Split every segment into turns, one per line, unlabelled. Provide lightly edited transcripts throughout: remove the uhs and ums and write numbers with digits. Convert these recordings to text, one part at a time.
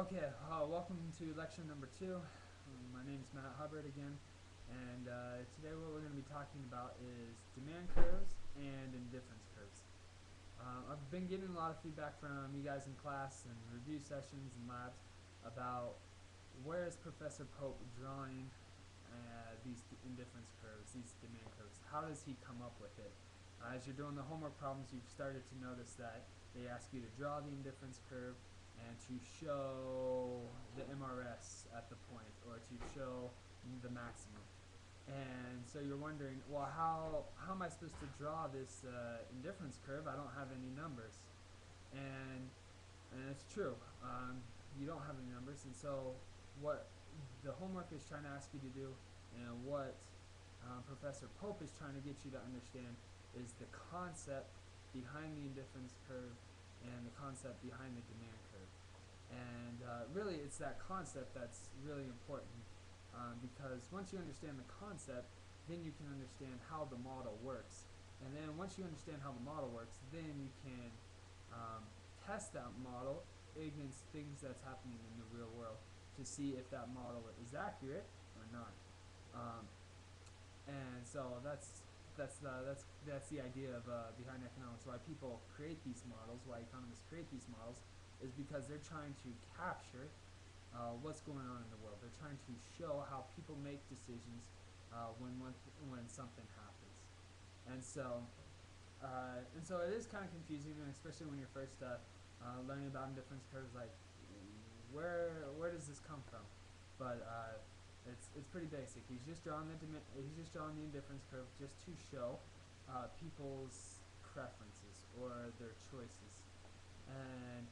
Okay, welcome to lecture number 2. My name is Matt Hubbard again, and today what we're going to be talking about is demand curves and indifference curves. I've been getting a lot of feedback from you guys in class and review sessions and labs about where is Professor Pope drawing these indifference curves, these demand curves. How does he come up with it? As you're doing the homework problems, you've started to notice that they ask you to draw the indifference curve and to show the MRS at the point, or to show the maximum. And so you're wondering, well, how am I supposed to draw this indifference curve? I don't have any numbers. And it's true. You don't have any numbers, and so what the homework is trying to ask you to do, and what Professor Pope is trying to get you to understand, is the concept behind the indifference curve and the concept behind the demand curve. And really, it's that concept that's really important, because once you understand the concept, then you can understand how the model works. And then once you understand how the model works, then you can test that model against things that's happening in the real world to see if that model is accurate or not. And so that's the idea of behind economics. Why people create these models, why economists create these models, is because they're trying to capture what's going on in the world. They're trying to show how people make decisions when something happens. And so it is kind of confusing, and especially when you're first learning about indifference curves, like where does this come from? But it's pretty basic. He's just drawing the indifference curve just to show people's preferences or their choices, and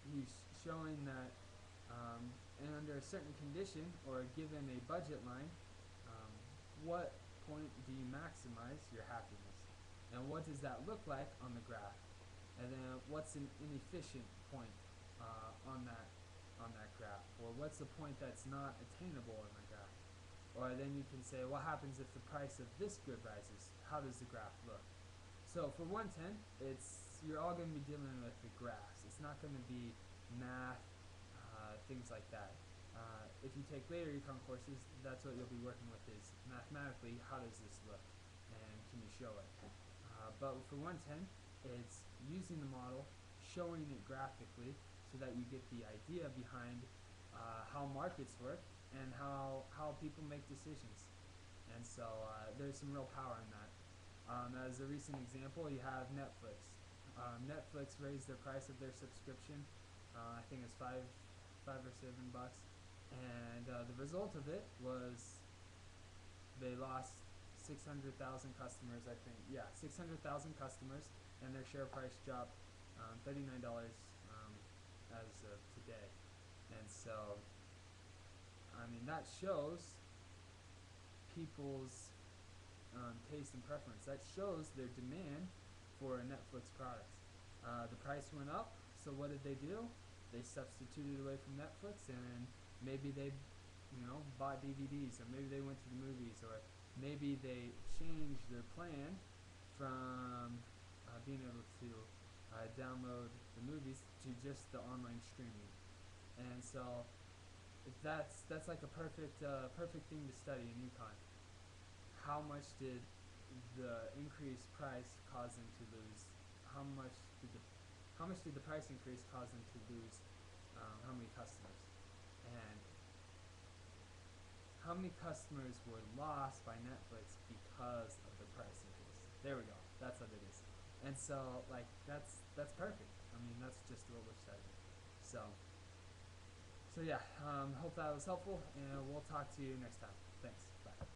he's showing that under a certain condition or given a budget line, what point do you maximize your happiness, and what does that look like on the graph, and then what's an inefficient point on that graph, or what's the point that's not attainable on the graph. Or then you can say, what happens if the price of this good rises? How does the graph look? So for 110, you're all going to be dealing with the graphs. It's not going to be math, things like that. If you take later econ courses, that's what you'll be working with, is mathematically, how does this look, and can you show it? But for 110, it's using the model, showing it graphically, so that you get the idea behind how markets work and how people make decisions. And so there's some real power in that. As a recent example, you have Netflix. Netflix raised the price of their subscription. I think it's $5 or $7, and the result of it was they lost 600,000 customers. I think, yeah, 600,000 customers, and their share price dropped $39 as of today. And so, I mean, that shows people's taste and preference. That shows their demand for a Netflix product. The price went up, so what did they do? They substituted away from Netflix, and maybe they, bought DVDs, or maybe they went to the movies, or maybe they changed their plan from being able to download the movies to just the online streaming. And so that's like a perfect thing to study in econ. How much did the increased price cause them to lose? How much did the price increase cause them to lose how many customers? And how many customers were lost by Netflix because of the price increase? There we go. That's what it is. And so, like, that's perfect. I mean, that's just what we're studying. So yeah, hope that was helpful, and we'll talk to you next time. Thanks.